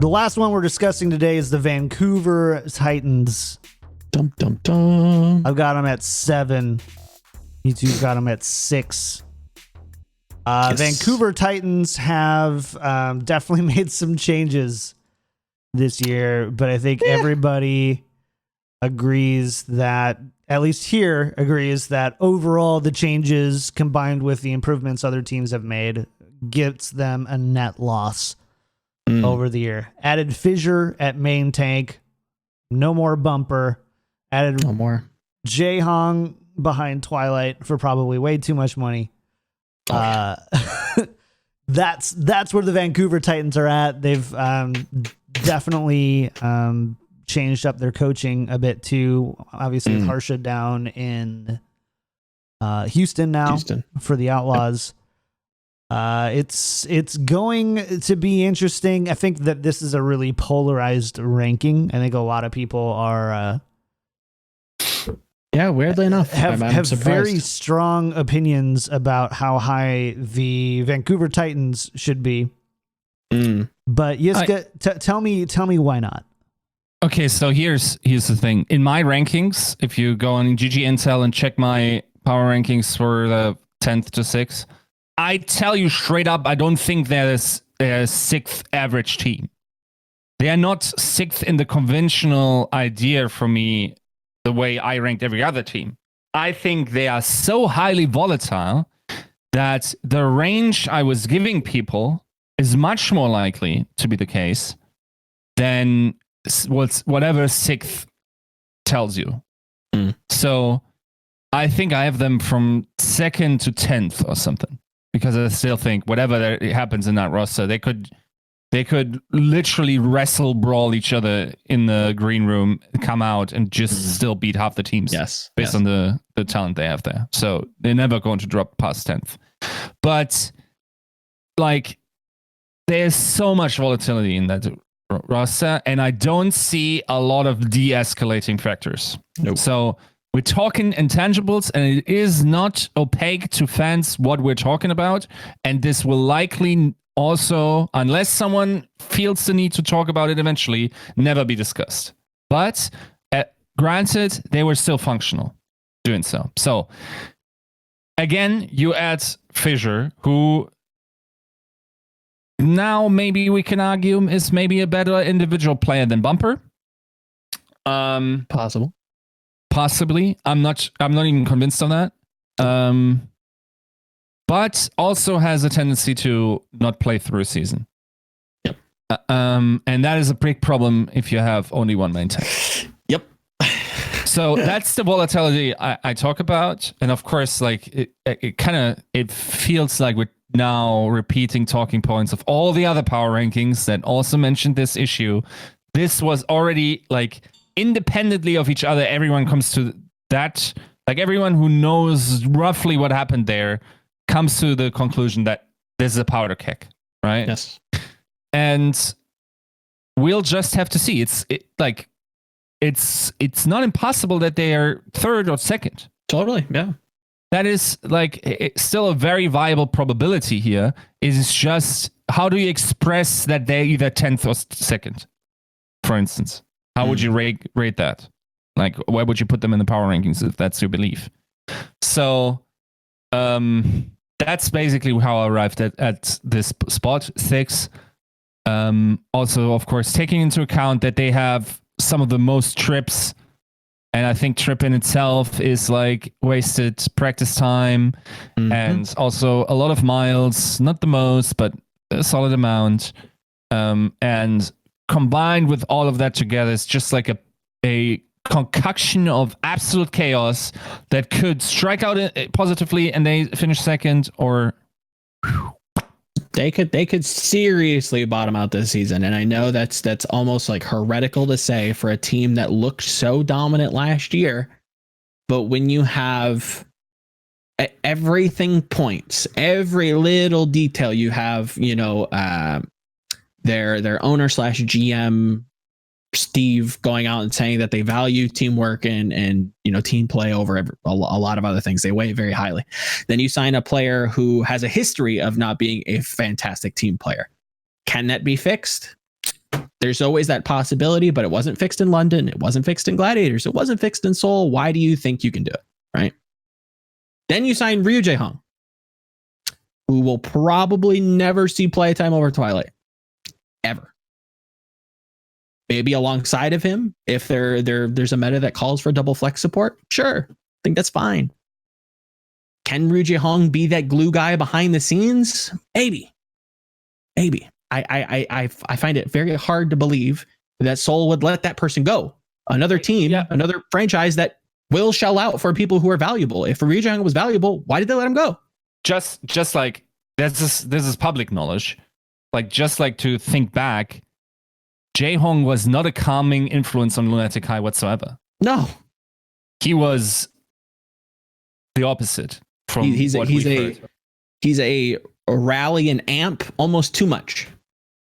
The last one we're discussing today is the Vancouver Titans. Dum, dum, dum. I've got them at 7. You two got them at 6. Yes. Vancouver Titans have definitely made some changes this year, but I think everybody agrees that, at least here, agrees that overall the changes combined with the improvements other teams have made gets them a net loss over the year. Added Fissure at main tank. No more Bumper. Added No more. Jae Hong behind Twilight for probably way too much money. That's where the Vancouver Titans are at. They've definitely changed up their coaching a bit too. Obviously, with Harsha down in Houston now for the Outlaws. It's going to be interesting. I think that this is a really polarized ranking. I think a lot of people are weirdly enough, have surprised. very strong opinions about how high the Vancouver Titans should be. But Yiska, tell me why not? Okay, so here's the thing. In my rankings, if you go on GG Intel and check my power rankings for the 10th to 6th, I tell you straight up, I don't think they're a 6th average team. They are not 6th in the conventional idea for me, the way I ranked every other team. I think they are so highly volatile that the range I was giving people is much more likely to be the case than whatever 6th tells you. So I think I have them from 2nd to 10th or something, because I still think whatever happens in that roster, they could literally wrestle, brawl each other in the green room, come out and just still beat half the teams. Yes, based on the talent they have there. So they're never going to drop past 10th. But like, there's so much volatility in that roster, and I don't see a lot of de-escalating factors. Nope. So we're talking intangibles, and it is not opaque to fans what we're talking about. And this will likely also, unless someone feels the need to talk about it eventually, never be discussed. But granted, they were still functional doing so. So again, you add Fissure, who now maybe we can argue is maybe a better individual player than Bumper. Possibly. I'm not even convinced on that. But also has a tendency to not play through a season. Yep. And that is a big problem if you have only one main tank. Yep. So that's the volatility I talk about. And of course, like it feels like we're now repeating talking points of all the other power rankings that also mentioned this issue. This was already like independently of each other. Everyone comes to that, like everyone who knows roughly what happened there comes to the conclusion that this is a powder keg, right? Yes. And we'll just have to see. It's not impossible that they are 3rd or 2nd. Totally. Yeah. That is like it's still a very viable probability here. It's just, how do you express that they're either 10th or 2nd, for instance? How would you rate that? Like, where would you put them in the power rankings if that's your belief? So that's basically how I arrived at this spot 6. Also, of course, taking into account that they have some of the most trips, and I think trip in itself is like wasted practice time, and also a lot of miles, not the most, but a solid amount. And combined with all of that together, it's just like a concoction of absolute chaos that could strike out positively and they finish 2nd, or they could seriously bottom out this season. And I know that's almost like heretical to say for a team that looked so dominant last year, but when you have everything points, every little detail, you have, their owner / GM Steve going out and saying that they value teamwork and team play over a lot of other things. They weigh it very highly. Then you sign a player who has a history of not being a fantastic team player. Can that be fixed? There's always that possibility, but it wasn't fixed in London. It wasn't fixed in Gladiators. It wasn't fixed in Seoul. Why do you think you can do it? Right. Then you sign Ryu Jae-hong, who will probably never see playtime over Twilight. Ever. Maybe alongside of him, if there's a meta that calls for double flex support, sure. I think that's fine. Can Ryu Jae-hong be that glue guy behind the scenes? Maybe. I find it very hard to believe that Seoul would let that person go. Another team, another franchise that will shell out for people who are valuable. If Ryu Jae-hong was valuable, why did they let him go? Just like this is public knowledge. Like, just like to think back, Jae-hong was not a calming influence on Lunatic High whatsoever. No. He was the opposite from he's what we've heard. He's a rally and amp almost too much.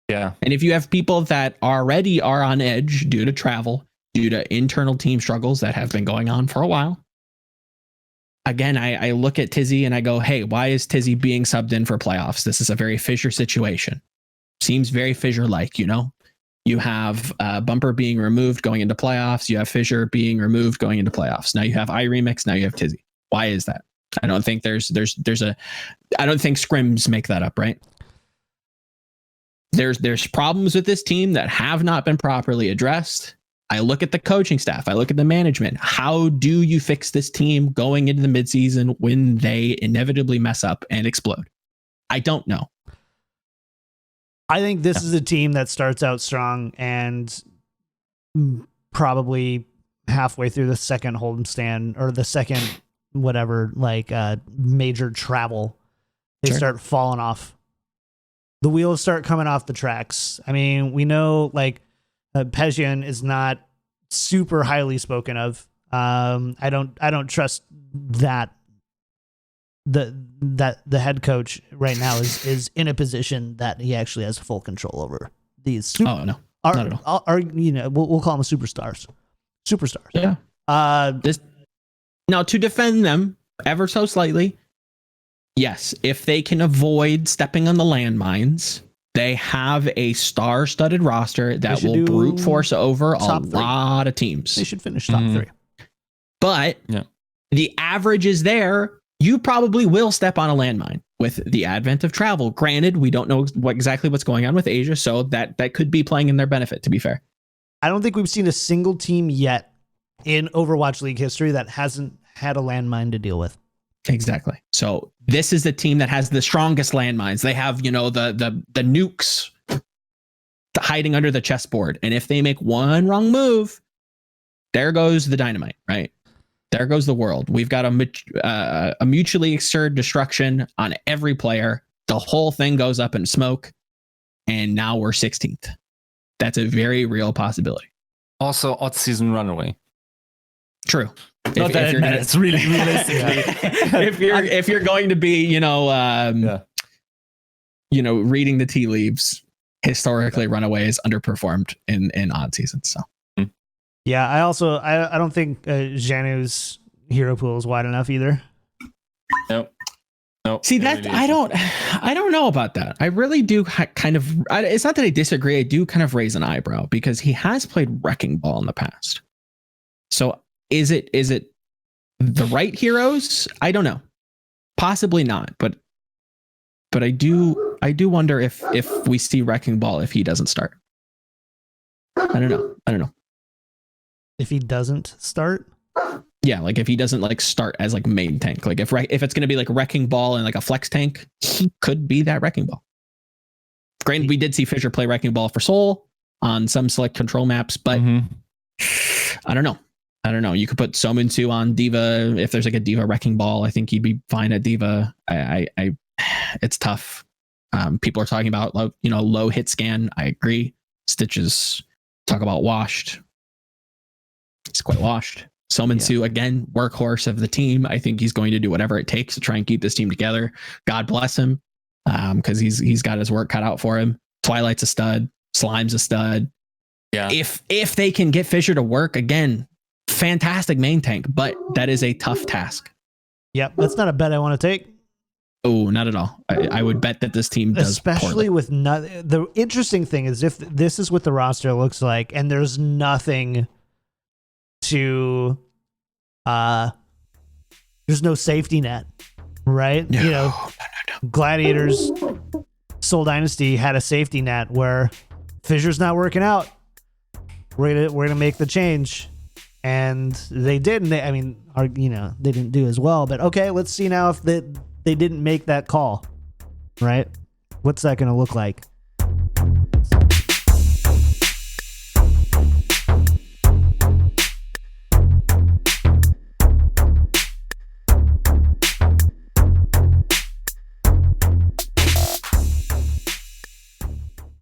Yeah. And if you have people that already are on edge due to travel, due to internal team struggles that have been going on for a while, again, I look at Tizzy and I go, hey, why is Tizzy being subbed in for playoffs? This is a very Fissure situation. Seems very Fissure-like, you know? You have Bumper being removed going into playoffs. You have Fissure being removed going into playoffs. Now you have iRemix. Now you have Tizzy. Why is that? I don't think I don't think scrims make that up, right? There's problems with this team that have not been properly addressed. I look at the coaching staff. I look at the management. How do you fix this team going into the midseason when they inevitably mess up and explode? I don't know. I think this is a team that starts out strong and probably halfway through the second homestand or the second whatever, like major travel, they start falling off. The wheels start coming off the tracks. I mean, we know like Pejian is not super highly spoken of. I don't trust that the head coach right now is in a position that he actually has full control over these. Oh no, not at all. We'll call them superstars. Yeah. Now to defend them ever so slightly, yes, if they can avoid stepping on the landmines, they have a star-studded roster that will brute force over a lot of teams. They should finish top 3. But the average is there. You probably will step on a landmine with the advent of travel. Granted, we don't know exactly what's going on with Asia, so that could be playing in their benefit, to be fair. I don't think we've seen a single team yet in Overwatch League history that hasn't had a landmine to deal with. Exactly. So this is the team that has the strongest landmines. They have, the nukes hiding under the chessboard. And if they make one wrong move, there goes the dynamite, right? There goes the world. We've got a mutually assured destruction on every player. The whole thing goes up in smoke. And now we're 16th. That's a very real possibility. Also, odd season RunAway. True. Not that it matters, really, realistically. if you're going to be, reading the tea leaves, historically, RunAway is underperformed in odd seasons. So, yeah, I don't think Janu's hero pool is wide enough either. Nope. See that really I don't know about that. I really do kind of. It's not that I disagree. I do kind of raise an eyebrow because he has played Wrecking Ball in the past. So. Is it the right heroes? I don't know. Possibly not, but I do wonder if we see Wrecking Ball if he doesn't start. I don't know. If he doesn't start? Yeah, like if he doesn't like start as like main tank. Like if it's going to be like Wrecking Ball and like a flex tank, he could be that Wrecking Ball. Granted, we did see Fissure play Wrecking Ball for Seoul on some select control maps, but I don't know. You could put Somunsu on D.Va if there's like a D.Va Wrecking Ball. I think he'd be fine at D.Va. It's tough. People are talking about low hit scan. I agree. Stitches talk about washed. It's quite washed. Somunsu again, workhorse of the team. I think he's going to do whatever it takes to try and keep this team together. God bless him, because he's got his work cut out for him. Twilight's a stud. Slime's a stud. Yeah. If they can get Fissure to work again. Fantastic main tank, but that is a tough task. Yep, that's not a bet I want to take. Oh, not at all. I would bet that this team does especially poorly. with the interesting thing is if this is what the roster looks like and there's nothing to there's no safety net, right? No, You know, no. Gladiators Soul Dynasty had a safety net where Fissure's not working out. We're gonna make the change. And they did, and they didn't do as well. But okay, let's see now if they didn't make that call, right? What's that going to look like?